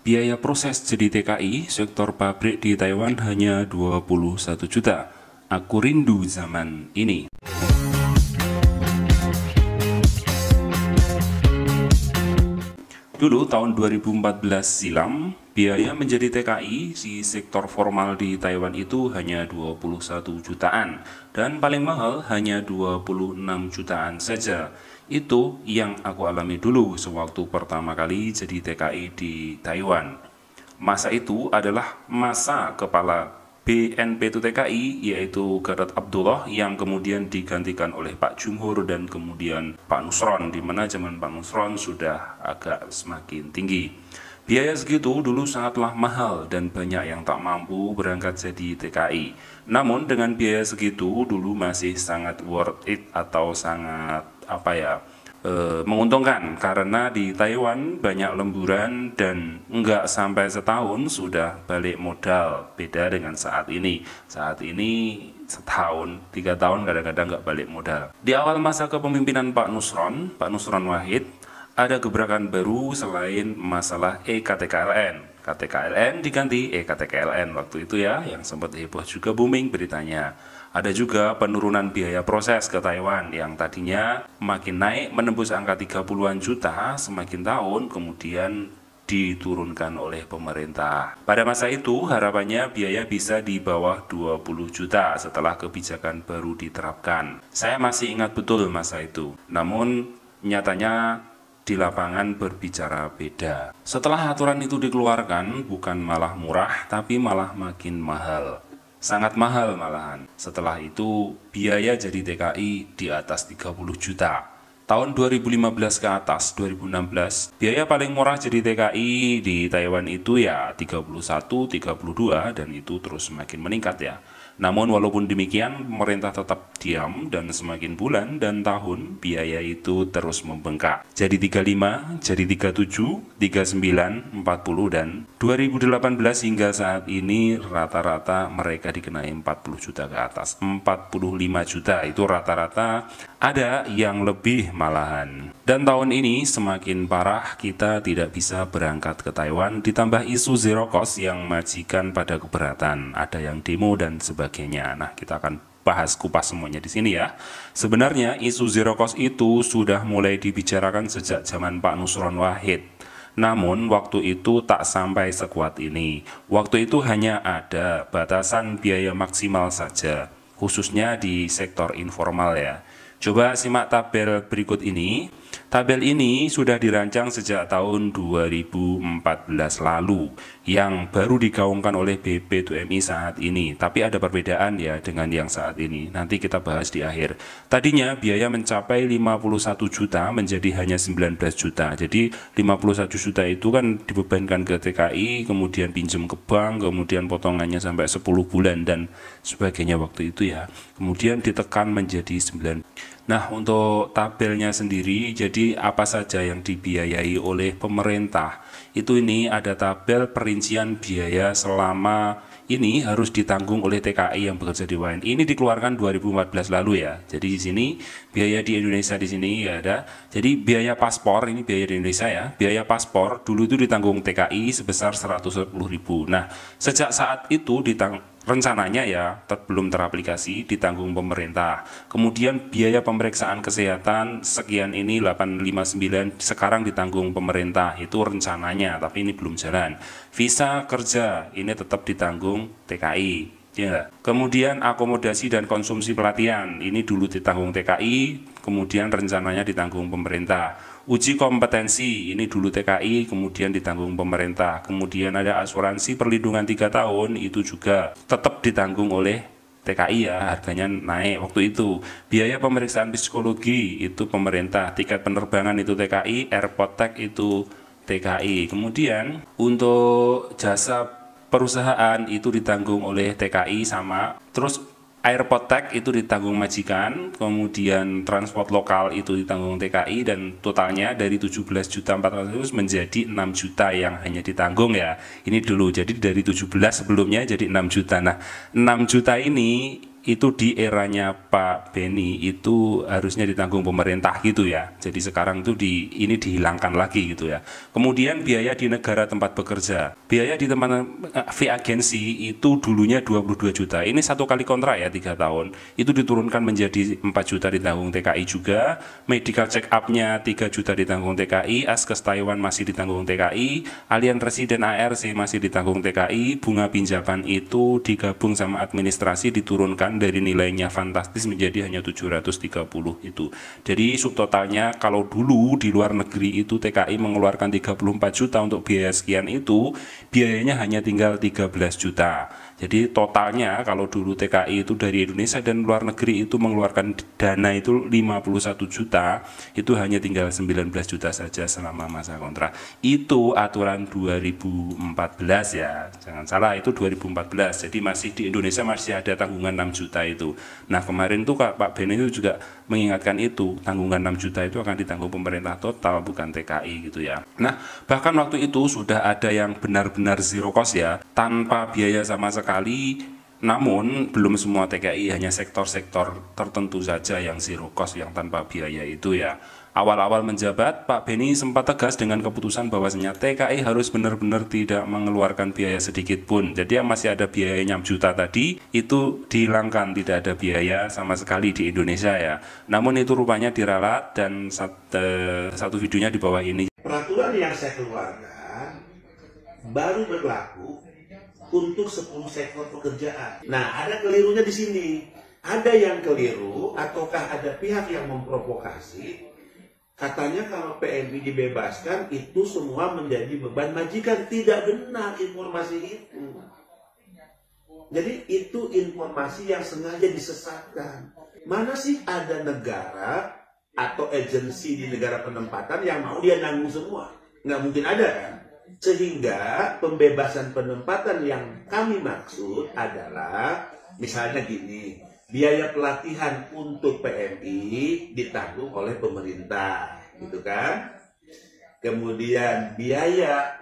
Biaya proses jadi TKI sektor pabrik di Taiwan hanya 21 juta. Aku rindu zaman ini. Dulu tahun 2014 silam, biaya menjadi TKI di sektor formal di Taiwan itu hanya 21 jutaan dan paling mahal hanya 26 jutaan saja. Itu yang aku alami dulu sewaktu pertama kali jadi TKI di Taiwan. Masa itu adalah masa kepala BNP TKI yaitu Gatot Abdullah yang kemudian digantikan oleh Pak Jumhur dan kemudian Pak Nusron, di mana zaman Pak Nusron sudah agak semakin tinggi. Biaya segitu dulu sangatlah mahal dan banyak yang tak mampu berangkat jadi TKI. Namun dengan biaya segitu dulu masih sangat worth it atau sangat menguntungkan karena di Taiwan banyak lemburan dan enggak sampai setahun sudah balik modal. Beda dengan saat ini. Saat ini setahun, 3 tahun kadang-kadang enggak balik modal. Di awal masa kepemimpinan Pak Nusron Wahid, ada gebrakan baru selain masalah EKTKLN. KTKLN diganti EKTKLN waktu itu ya, yang sempat heboh juga booming beritanya. Ada juga penurunan biaya proses ke Taiwan yang tadinya makin naik menembus angka 30-an juta semakin tahun, kemudian diturunkan oleh pemerintah. Pada masa itu harapannya biaya bisa di bawah 20 juta setelah kebijakan baru diterapkan. Saya masih ingat betul masa itu. Namun nyatanya di lapangan berbicara beda. Setelah aturan itu dikeluarkan, bukan malah murah, tapi malah makin mahal. Sangat mahal malahan. Setelah itu, biaya jadi TKI di atas 30 juta. Tahun 2015 ke atas, 2016, biaya paling murah jadi TKI di Taiwan itu ya 31, 32, dan itu terus semakin meningkat ya. Namun walaupun demikian, pemerintah tetap diam dan semakin bulan dan tahun biaya itu terus membengkak. Jadi 35, jadi 37, 39, 40, dan 2018 hingga saat ini rata-rata mereka dikenai 40 juta ke atas. 45 juta itu rata-rata, ada yang lebih malahan. Dan tahun ini semakin parah, kita tidak bisa berangkat ke Taiwan, ditambah isu zero cost yang majikan pada keberatan. Ada yang demo dan sebagainya. Nah, kita akan bahas kupas semuanya di sini ya. Sebenarnya isu zero cost itu sudah mulai dibicarakan sejak zaman Pak Nusron Wahid. Namun waktu itu tak sampai sekuat ini. Waktu itu hanya ada batasan biaya maksimal saja, khususnya di sektor informal ya. Coba simak tabel berikut ini. Tabel ini sudah dirancang sejak tahun 2014 lalu, yang baru digaungkan oleh BP2MI saat ini. Tapi ada perbedaan ya dengan yang saat ini. Nanti kita bahas di akhir. Tadinya biaya mencapai 51 juta menjadi hanya 19 juta. Jadi 51 juta itu kan dibebankan ke TKI, kemudian pinjam ke bank, kemudian potongannya sampai 10 bulan dan sebagainya waktu itu ya. Kemudian ditekan menjadi 9. Nah, untuk tabelnya sendiri, jadi apa saja yang dibiayai oleh pemerintah, itu ini ada tabel perincian biaya selama ini harus ditanggung oleh TKI yang bekerja di WNI. Ini dikeluarkan 2014 lalu ya. Jadi di sini biaya di Indonesia di sini ya ada. Jadi biaya paspor, ini biaya di Indonesia ya. Biaya paspor dulu itu ditanggung TKI sebesar 110.000. Nah, sejak saat itu rencananya ya belum teraplikasi, ditanggung pemerintah. Kemudian biaya pemeriksaan kesehatan sekian ini 859 sekarang ditanggung pemerintah, itu rencananya tapi ini belum jalan. Visa kerja ini tetap ditanggung TKI ya. Kemudian akomodasi dan konsumsi pelatihan ini dulu ditanggung TKI, kemudian rencananya ditanggung pemerintah. Uji kompetensi ini dulu TKI, kemudian ditanggung pemerintah. Kemudian ada asuransi perlindungan 3 tahun, itu juga tetap ditanggung oleh TKI ya, harganya naik waktu itu. Biaya pemeriksaan psikologi itu pemerintah, tiket penerbangan itu TKI, airport tax itu TKI. Kemudian untuk jasa perusahaan itu ditanggung oleh TKI sama. Terus airport tax itu ditanggung majikan, kemudian transport lokal itu ditanggung TKI, dan totalnya dari 17.400.000 menjadi 6 juta yang hanya ditanggung ya. Ini dulu, jadi dari 17 sebelumnya jadi 6 juta. Nah, 6 juta ini itu di eranya Pak Beni itu harusnya ditanggung pemerintah gitu ya. Jadi sekarang itu ini dihilangkan lagi gitu ya. Kemudian biaya di negara tempat bekerja. Biaya di tempat fee agensi itu dulunya 22 juta. Ini 1 kali kontrak ya 3 tahun. Itu diturunkan menjadi 4 juta ditanggung TKI juga. Medical check up-nya 3 juta ditanggung TKI. Askes Taiwan masih ditanggung TKI. Alien Residen ARC masih ditanggung TKI. Bunga pinjaman itu digabung sama administrasi diturunkan dari nilainya fantastis menjadi hanya 730 itu. Jadi subtotalnya kalau dulu di luar negeri itu TKI mengeluarkan 34 juta untuk biaya sekian itu, biayanya hanya tinggal 13 juta. Jadi totalnya kalau dulu TKI itu dari Indonesia dan luar negeri itu mengeluarkan dana itu 51 juta, itu hanya tinggal 19 juta saja selama masa kontrak. Itu aturan 2014 ya, jangan salah itu 2014. Jadi masih di Indonesia masih ada tanggungan 6 juta itu. Nah kemarin tuh Pak Beni itu juga mengingatkan itu, tanggungan 6 juta itu akan ditanggung pemerintah total bukan TKI gitu ya. Nah bahkan waktu itu sudah ada yang benar-benar zero cost ya, tanpa biaya sama sekali. Namun belum semua TKI, hanya sektor-sektor tertentu saja yang zero cost, yang tanpa biaya itu ya. Awal-awal menjabat, Pak Beni sempat tegas dengan keputusan bahwasanya TKI harus benar-benar tidak mengeluarkan biaya sedikit pun. Jadi yang masih ada biaya 6 juta tadi, itu dihilangkan, tidak ada biaya sama sekali di Indonesia ya. Namun itu rupanya diralat dan satu videonya di bawah ini. Peraturan yang saya keluarkan baru berlaku untuk 10 sektor pekerjaan. Nah, ada kelirunya di sini. Ada yang keliru ataukah ada pihak yang memprovokasi? Katanya kalau PMI dibebaskan itu semua menjadi beban majikan. Tidak benar informasi itu. Jadi itu informasi yang sengaja disesatkan. Mana sih ada negara atau agensi di negara penempatan yang mau dia nanggung semua? Nggak mungkin ada kan? Sehingga pembebasan penempatan yang kami maksud adalah misalnya gini, biaya pelatihan untuk PMI ditanggung oleh pemerintah, gitu kan? Kemudian biaya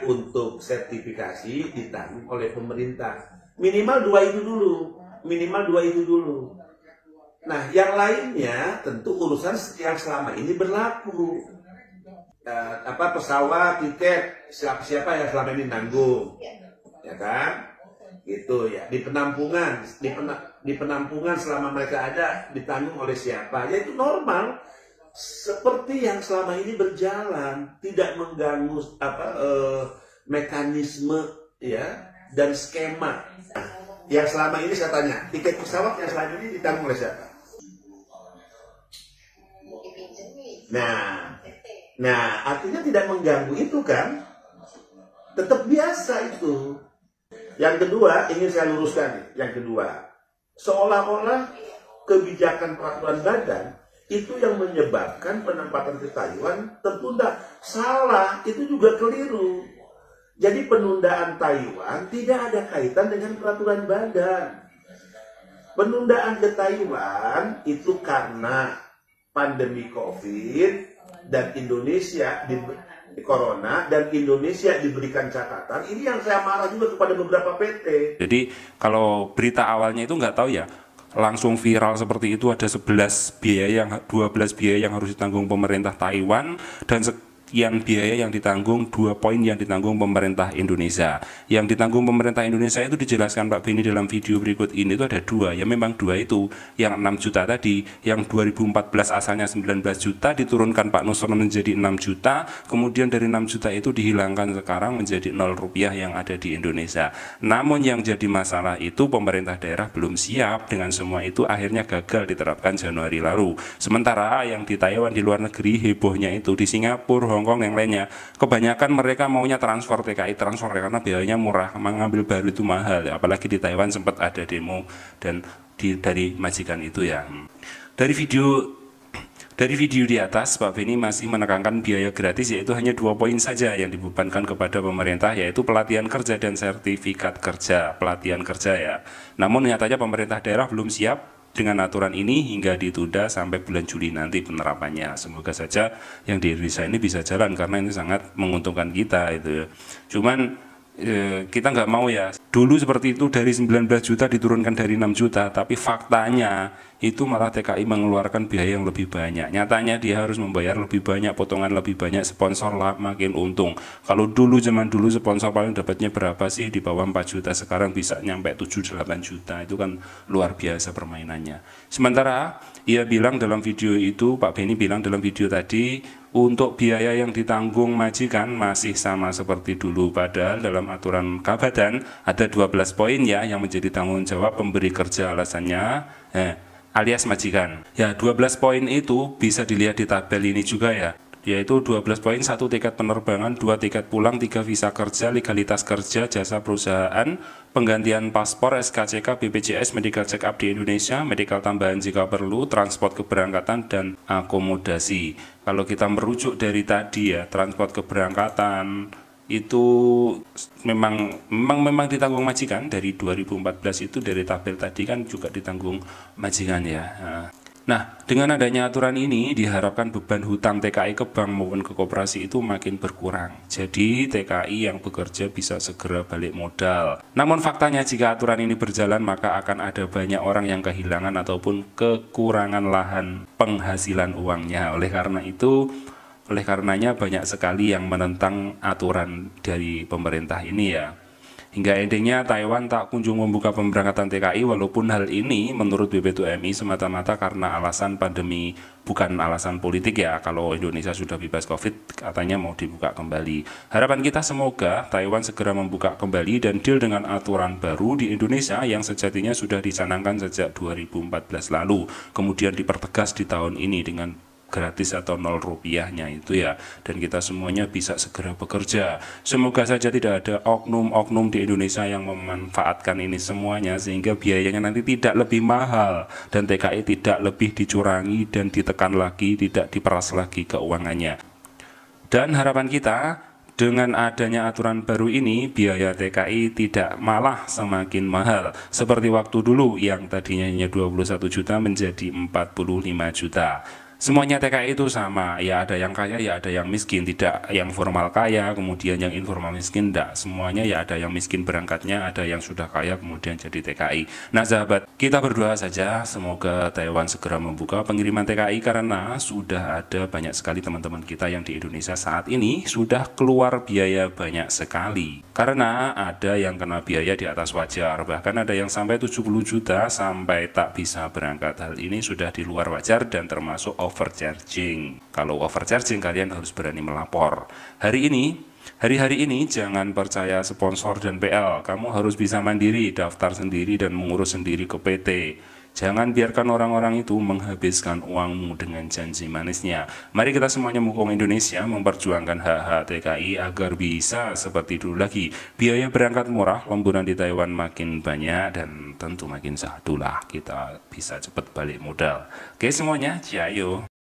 untuk sertifikasi ditanggung oleh pemerintah. Minimal dua itu dulu. Nah, yang lainnya tentu urusan yang selama ini berlaku. Pesawat, tiket, siapa yang selama ini nanggung, ya kan? Gitu ya. Di penampungan selama mereka ada ditanggung oleh siapa? Ya itu normal. Seperti yang selama ini berjalan, tidak mengganggu mekanisme ya dan skema. Yang selama ini saya tanya, tiket pesawat yang selama ini ditanggung oleh siapa? Nah, artinya tidak mengganggu itu kan? Tetap biasa itu. Yang kedua, ingin saya luruskan nih. Yang kedua, seolah-olah kebijakan peraturan badan itu yang menyebabkan penempatan ke Taiwan tertunda. Salah, itu juga keliru. Jadi penundaan Taiwan tidak ada kaitan dengan peraturan badan. Penundaan ke Taiwan itu karena pandemi COVID dan Indonesia Corona dan Indonesia diberikan catatan. Ini yang saya marah juga kepada beberapa PT. Jadi kalau berita awalnya itu nggak tahu ya, langsung viral seperti itu, ada 12 biaya yang harus ditanggung pemerintah Taiwan dan sekian biaya yang ditanggung, 2 poin yang ditanggung pemerintah Indonesia. Yang ditanggung pemerintah Indonesia itu dijelaskan Pak Beni dalam video berikut ini itu ada 2. Ya memang 2 itu, yang 6 juta tadi, yang 2014 asalnya 19 juta diturunkan Pak Nusron menjadi 6 juta, kemudian dari 6 juta itu dihilangkan sekarang menjadi 0 rupiah yang ada di Indonesia. Namun yang jadi masalah itu pemerintah daerah belum siap dengan semua itu, akhirnya gagal diterapkan Januari lalu. Sementara yang di Taiwan, di luar negeri, hebohnya itu di Singapura, Hongkong, yang lainnya, kebanyakan mereka maunya transfer TKI, transfer karena biayanya murah, mengambil baru itu mahal. Apalagi di Taiwan sempat ada demo dan dari majikan itu ya. Dari video di atas, Pak Beni masih menekankan biaya gratis, yaitu hanya 2 poin saja yang dibebankan kepada pemerintah, yaitu pelatihan kerja dan sertifikat kerja, pelatihan kerja ya. Namun nyatanya pemerintah daerah belum siap dengan aturan ini hingga ditunda sampai bulan Juli nanti penerapannya. Semoga saja yang di Indonesia ini bisa jalan karena ini sangat menguntungkan kita itu. Cuman kita nggak mau ya. Dulu seperti itu, dari 19 juta diturunkan dari 6 juta, tapi faktanya itu malah TKI mengeluarkan biaya yang lebih banyak. Nyatanya dia harus membayar lebih banyak, potongan lebih banyak, sponsor lah makin untung. Kalau dulu, zaman dulu sponsor paling dapatnya berapa sih? Di bawah 4 juta, sekarang bisa nyampe 7-8 juta. Itu kan luar biasa permainannya. Sementara ia bilang dalam video itu, Pak Beni bilang dalam video tadi, untuk biaya yang ditanggung majikan masih sama seperti dulu. Padahal dalam aturan Kabadan ada 12 poin ya yang menjadi tanggung jawab pemberi kerja, alasannya alias majikan. Ya, 12 poin itu bisa dilihat di tabel ini juga ya. Yaitu 12 poin, 1 tiket penerbangan, 2 tiket pulang, 3 visa kerja, legalitas kerja, jasa perusahaan, penggantian paspor, SKCK, BPJS, medical check up di Indonesia, medical tambahan jika perlu, transport keberangkatan, dan akomodasi. Kalau kita merujuk dari tadi ya, transport keberangkatan itu memang ditanggung majikan. Dari 2014 itu, dari tabel tadi kan juga ditanggung majikan ya. Nah, dengan adanya aturan ini diharapkan beban hutang TKI ke bank maupun ke koperasi itu makin berkurang. Jadi TKI yang bekerja bisa segera balik modal. Namun faktanya jika aturan ini berjalan, maka akan ada banyak orang yang kehilangan ataupun kekurangan lahan penghasilan uangnya. Oleh karenanya banyak sekali yang menentang aturan dari pemerintah ini ya. Hingga endingnya Taiwan tak kunjung membuka pemberangkatan TKI, walaupun hal ini menurut BP2MI semata-mata karena alasan pandemi, bukan alasan politik ya. Kalau Indonesia sudah bebas COVID, katanya mau dibuka kembali. Harapan kita semoga Taiwan segera membuka kembali dan deal dengan aturan baru di Indonesia yang sejatinya sudah dicanangkan sejak 2014 lalu, kemudian dipertegas di tahun ini dengan gratis atau 0 rupiahnya itu ya, dan kita semuanya bisa segera bekerja. Semoga saja tidak ada oknum-oknum di Indonesia yang memanfaatkan ini semuanya sehingga biayanya nanti tidak lebih mahal dan TKI tidak lebih dicurangi dan ditekan lagi, tidak diperas lagi keuangannya. Dan harapan kita, dengan adanya aturan baru ini, biaya TKI tidak malah semakin mahal seperti waktu dulu yang tadinya hanya 21 juta menjadi 45 juta. Semuanya TKI itu sama, ya ada yang kaya, ya ada yang miskin, tidak yang formal kaya, kemudian yang informal miskin, tidak. Semuanya ya ada yang miskin berangkatnya, ada yang sudah kaya kemudian jadi TKI. Nah sahabat, kita berdoa saja semoga Taiwan segera membuka pengiriman TKI karena sudah ada banyak sekali teman-teman kita yang di Indonesia saat ini sudah keluar biaya banyak sekali. Karena ada yang kena biaya di atas wajar, bahkan ada yang sampai 70 juta sampai tak bisa berangkat. Hal ini sudah di luar wajar dan termasuk overcharging. Kalau overcharging kalian harus berani melapor. Hari-hari ini jangan percaya sponsor dan PL. Kamu harus bisa mandiri, daftar sendiri dan mengurus sendiri ke PT. Jangan biarkan orang-orang itu menghabiskan uangmu dengan janji manisnya. Mari kita semuanya mendukung Indonesia memperjuangkan hak-hak TKI agar bisa seperti dulu lagi. Biaya berangkat murah, lemburan di Taiwan makin banyak, dan tentu makin sahdulah kita bisa cepat balik modal. Oke semuanya, ciao.